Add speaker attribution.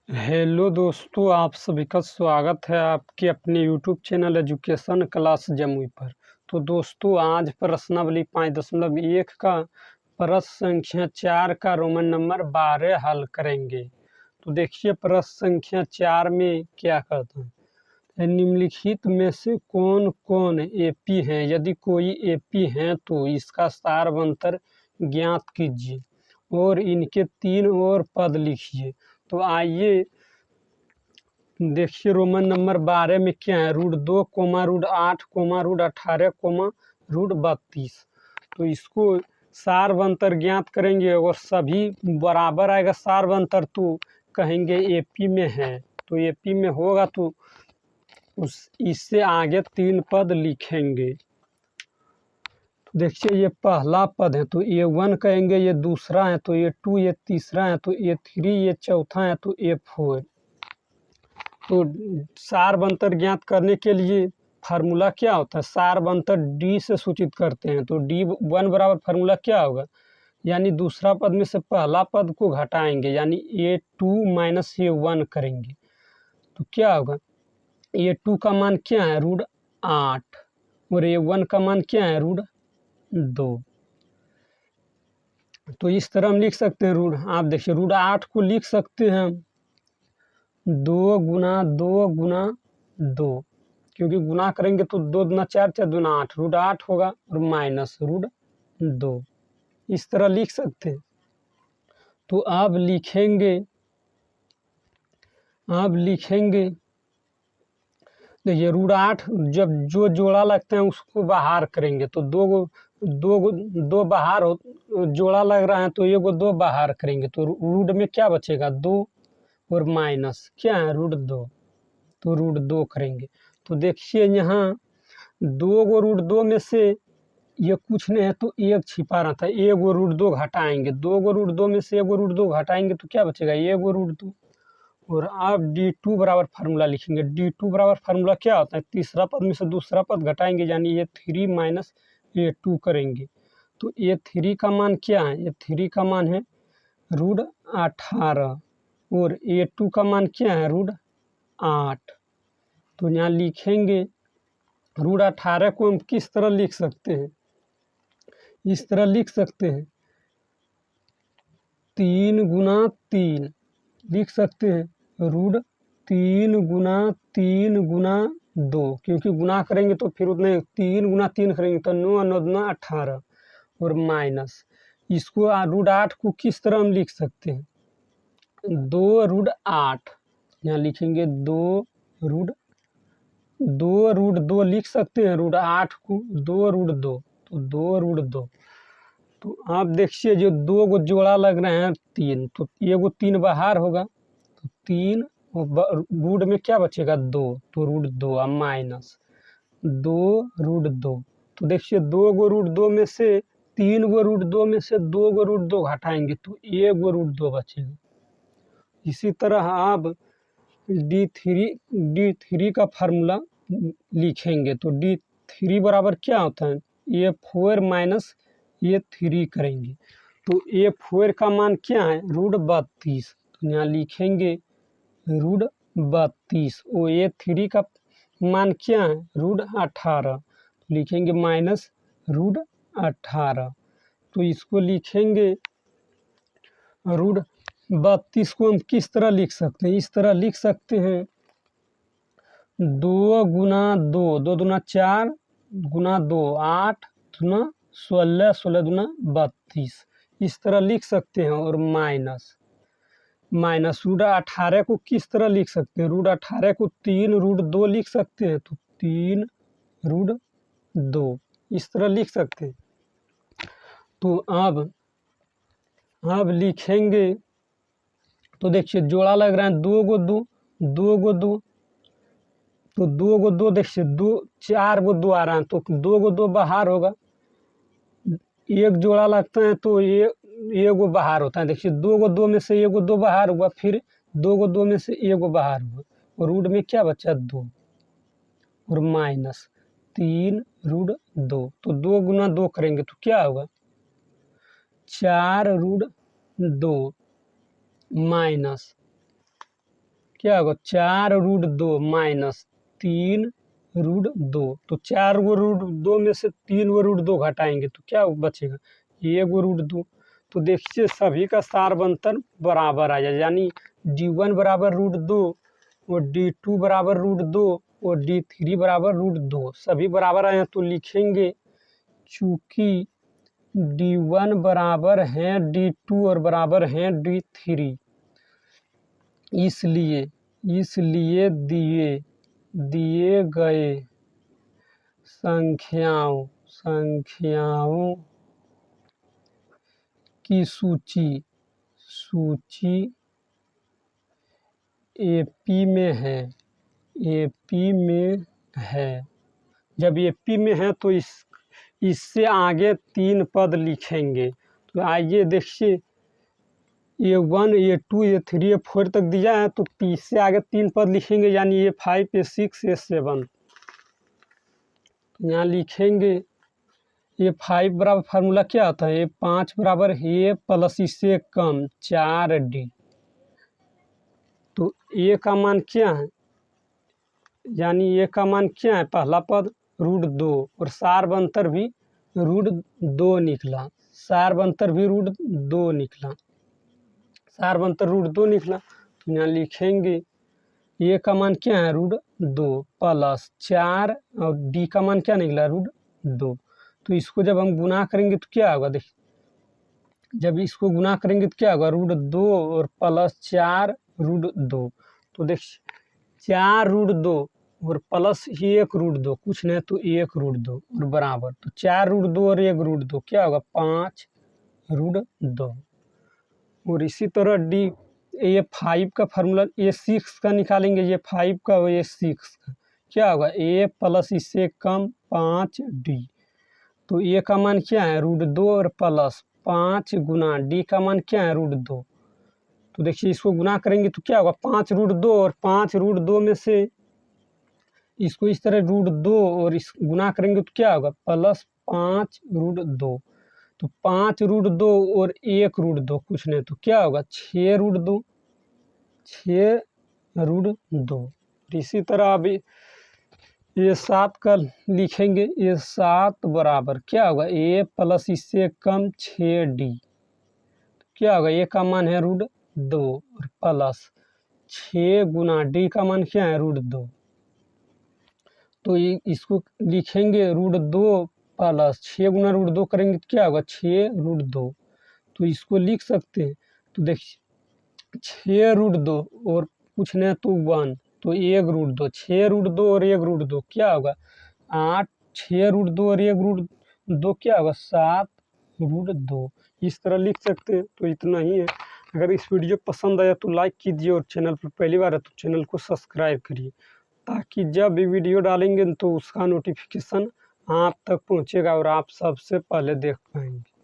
Speaker 1: Hello दोस्तों, आप सभी का स्वागत है आपके अपने YouTube channel education class Jamui पर। तो दोस्तों, आज प्रश्नावली 5.1 का प्रश्न संख्या 4 का रोमन नंबर 12 हल करेंगे। तो देखिए प्रश्न संख्या 4 में क्या करता है। निम्नलिखित में से कौन कौन एपी हैं? यदि कोई एपी हैं तो इसका सारवंतर ज्ञात कीजिए और इनके 3 और पद लिखिए। तो आइए देखिए रोमन नंबर 12 में क्या है, √2, √8, √18, √32। तो इसको सारवंतर ज्ञात करेंगे और सभी बराबर आएगा सारवंतर तो कहेंगे एपी में है। तो एपी में होगा तो इससे आगे 3 पद लिखेंगे। तो देखिए ये पहला पद है तो A1 कहेंगे, ये दूसरा है तो A2, ये तीसरा है तो A3, ये चौथा है तो A4। तो सारवंतर ज्ञात करने के लिए फार्मूला क्या होता है, सारवंतर डी से सूचित करते हैं। तो D1 बराबर फार्मूला क्या होगा, यानी दूसरा पद में से पहला पद को घटाएंगे यानी A2 माइनस A1 करेंगे। तो क्या होगा, A2 का मान क्या है √8 और A1 का मान क्या है √2। तो इस तरह हम लिख सकते हैं आप देखिए √8 को लिख सकते हैं 2 गुना 2 गुना 2, क्योंकि गुना करेंगे तो 2 दूना 4, 4 दूना 8, √8 होगा और माइनस √2। इस तरह लिख सकते हैं। तो अब लिखेंगे देखिए √8 जब जो जोड़ा लगते हैं उसको बाहर करेंगे तो दो बाहर जोड़ा लग रहा है तो ये 2 बाहर करेंगे तो रूट में क्या बचेगा 2 और माइनस क्या है √2, तो √2 करेंगे। तो देखिए यहाँ 2 को √2 में से ये कुछ नहीं है तो 1 छिपा रहा था, 1 √2 घटाएंगे, 2 को √2 में से 1 √2 घटाएंगे तो क्या बचेगा 1 √2। और आप D2 बराबर फार्मूला लिखेंगे। D2 बराबर फार्मूला क्या होता है, तीसरा पद में से दूसरा पद घटाएंगे यानी A3 माइनस A2 करेंगे। तो A3 का मान क्या है, A3 का मान है √18 और A2 का मान क्या है √8। तो यहाँ लिखेंगे √18 को हम किस तरह लिख सकते हैं, इस तरह लिख सकते हैं 3 गुना 3 लिख सकते हैं √3 गुना 3 गुना 2, क्योंकि गुना करेंगे तो फिर उतने 3 गुना 3 करेंगे तो 9 9 दूना 18 और माइनस इसको √8 को किस तरह हम लिख सकते हैं 2 √8, यहाँ लिखेंगे 2 √2 लिख सकते हैं √8 को 2 √2 तो 2 √2। तो आप देखिए जो 2 को जोड़ा लग रहे हैं 3 तो ये 3 बाहर होगा तो 3 रूट में क्या बचेगा 2 तो √2 माइनस 2 √2। तो देखिए 2 को √2 में से 3 को √2 में से 2 को √2 घटाएंगे तो 1 को √2 बचेगा। इसी तरह आप D3 का फार्मूला लिखेंगे तो D3 बराबर क्या होता है A4 माइनस A3 करेंगे। तो A4 का मान क्या है √32, तो यहाँ लिखेंगे √32 और A3 का मान क्या है √18, तो लिखेंगे माइनस √18। तो इसको लिखेंगे √32 को हम किस तरह लिख सकते हैं, इस तरह लिख सकते हैं 2 गुना 2, 2 दूना 4 गुना 2 8 दूना 16, 16 दूना 32, इस तरह लिख सकते हैं। और माइनस √18 को किस तरह लिख सकते हैं, √18 को 3 √2 लिख सकते हैं तो 3 √2 इस तरह लिख सकते हैं। तो अब लिखेंगे तो देखिए जोड़ा लग रहा है 2 को 2, 2 को 2 तो 2 को 2 देखिए 2 4 को 2 आ रहा है तो 2 को 2 बाहर होगा, एक जोड़ा लगता है तो ये को बाहर होता है। देखिए 2 को 2 में से 1 को 2 बाहर हुआ, फिर 2 को 2 में से 1 को बाहर हुआ और रूट में क्या बचा 2 और माइनस 3 √2। तो 2 गुना 2 करेंगे तो क्या होगा 4 √2 माइनस क्या होगा 4√2 माइनस 3√2। तो 4√2 में से 3√2 घटाएंगे तो क्या बचेगा 1√2। तो देखिए सभी का सार अंतर बराबर आ जाए, यानी D1 बराबर √2 और D2 बराबर √2 और D3 बराबर √2। सभी बराबर आए हैं तो लिखेंगे चूँकि D1 बराबर हैं D2 और बराबर हैं D3, इसलिए दिए गए संख्याओं की सूची AP में है। जब AP में है तो इससे आगे 3 पद लिखेंगे। तो आइए देखिए A1 A2 A3 A4 तक दिया है, तो इससे आगे 3 पद लिखेंगे, यानी A5 A6 A7। यहाँ लिखेंगे A5 बराबर फार्मूला क्या होता है, A5 बराबर A प्लस इससे कम 4D। तो A का मान क्या है, यानी A का मान क्या है, पहला पद √2 और सार अंतर भी √2 निकला, तो यहाँ लिखेंगे A का मान क्या है √2 प्लस 4 और D का मान क्या निकला √2। तो इसको जब हम गुना करेंगे तो क्या होगा, देखिए जब इसको गुना करेंगे तो क्या होगा √2 और प्लस 4√2। तो देखिए 4√2 और प्लस 1√2, कुछ नहीं तो 1√2 और बराबर, तो 4√2 और 1√2 क्या होगा 5√2। और इसी तरह A5 का फार्मूला A6 का निकालेंगे, A5 का और A6 का क्या होगा A प्लस इससे कम 5D। तो A का मान क्या है √2 और प्लस 5 गुना D का मान क्या है √2। तो देखिए इसको गुना करेंगे तो क्या होगा 5√2 और 5√2 में से इसको इस तरह √2 और इस गुना करेंगे तो क्या होगा प्लस 5√2। तो 5√2 और 1√2, कुछ नहीं तो क्या होगा 6√2। इसी तरह अभी A7 का लिखेंगे, A7 बराबर क्या होगा A प्लस इससे कम 6D। क्या होगा A का मान है √2 और प्लस 6 गुना D का मान क्या है √2। तो इसको लिखेंगे √2 प्लस 6 गुना √2 करेंगे तो क्या होगा 6√2। तो इसको लिख सकते हैं, तो देखिए 6√2 और कुछ नहीं तो 1, तो 1√2, 6√2 और 1√2 क्या होगा 8, 6√2 और 1√2 क्या होगा 7√2। इस तरह लिख सकते हैं। तो इतना ही है। अगर इस वीडियो पसंद आया तो लाइक कीजिए और चैनल पर पहली बार है तो चैनल को सब्सक्राइब करिए, ताकि जब भी वीडियो डालेंगे तो उसका नोटिफिकेशन आप तक पहुंचेगा और आप सबसे पहले देख पाएंगे।